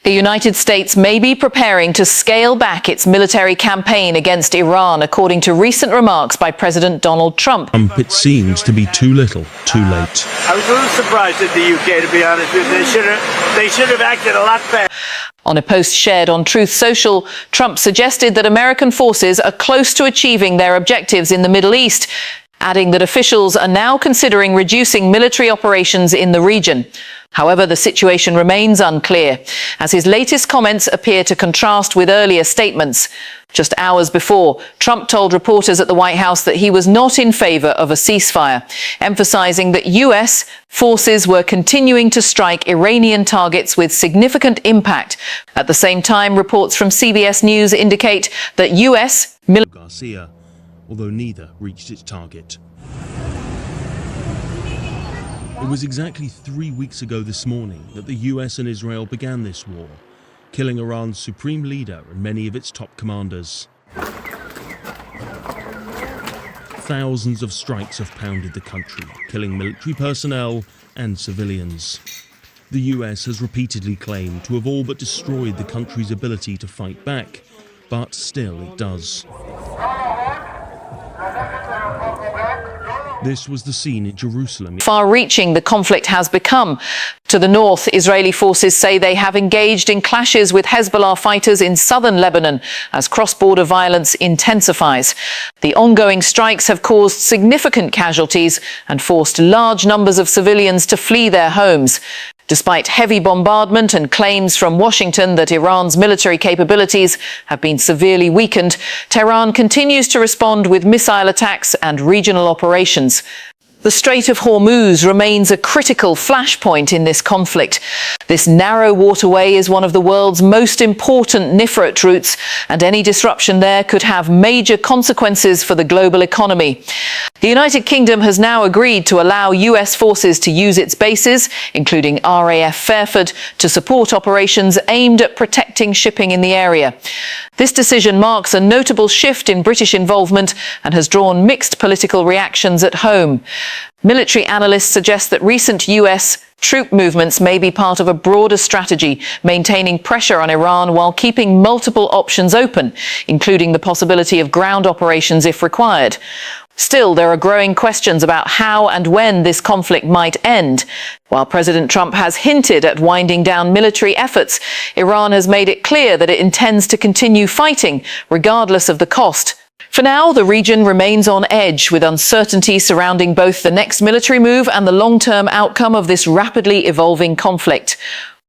The United States may be preparing to scale back its military campaign against Iran, according to recent remarks by President Donald Trump. It seems to be too little, too late. I was a little surprised at the UK, to be honest with you. They should have acted a lot faster. On a post shared on Truth Social, Trump suggested that American forces are close to achieving their objectives in the Middle East, adding that officials are now considering reducing military operations in the region. However, the situation remains unclear, as his latest comments appear to contrast with earlier statements. Just hours before, Trump told reporters at the White House that he was not in favor of a ceasefire, emphasizing that U.S. forces were continuing to strike Iranian targets with significant impact. At the same time, reports from CBS News indicate that U.S. Garcia, although neither reached its target. It was exactly 3 weeks ago this morning that the US and Israel began this war, killing Iran's supreme leader and many of its top commanders. Thousands of strikes have pounded the country, killing military personnel and civilians. The US has repeatedly claimed to have all but destroyed the country's ability to fight back, but still it does. This was the scene in Jerusalem. Far-reaching the conflict has become. To the north, Israeli forces say they have engaged in clashes with Hezbollah fighters in southern Lebanon as cross-border violence intensifies. The ongoing strikes have caused significant casualties and forced large numbers of civilians to flee their homes. Despite heavy bombardment and claims from Washington that Iran's military capabilities have been severely weakened, Tehran continues to respond with missile attacks and regional operations. The Strait of Hormuz remains a critical flashpoint in this conflict. This narrow waterway is one of the world's most important Nifrit routes, and any disruption there could have major consequences for the global economy. The United Kingdom has now agreed to allow US forces to use its bases, including RAF Fairford, to support operations aimed at protecting shipping in the area. This decision marks a notable shift in British involvement and has drawn mixed political reactions at home. Military analysts suggest that recent US troop movements may be part of a broader strategy, maintaining pressure on Iran while keeping multiple options open, including the possibility of ground operations if required. Still, there are growing questions about how and when this conflict might end. While President Trump has hinted at winding down military efforts, Iran has made it clear that it intends to continue fighting, regardless of the cost. For now, the region remains on edge, with uncertainty surrounding both the next military move and the long-term outcome of this rapidly evolving conflict.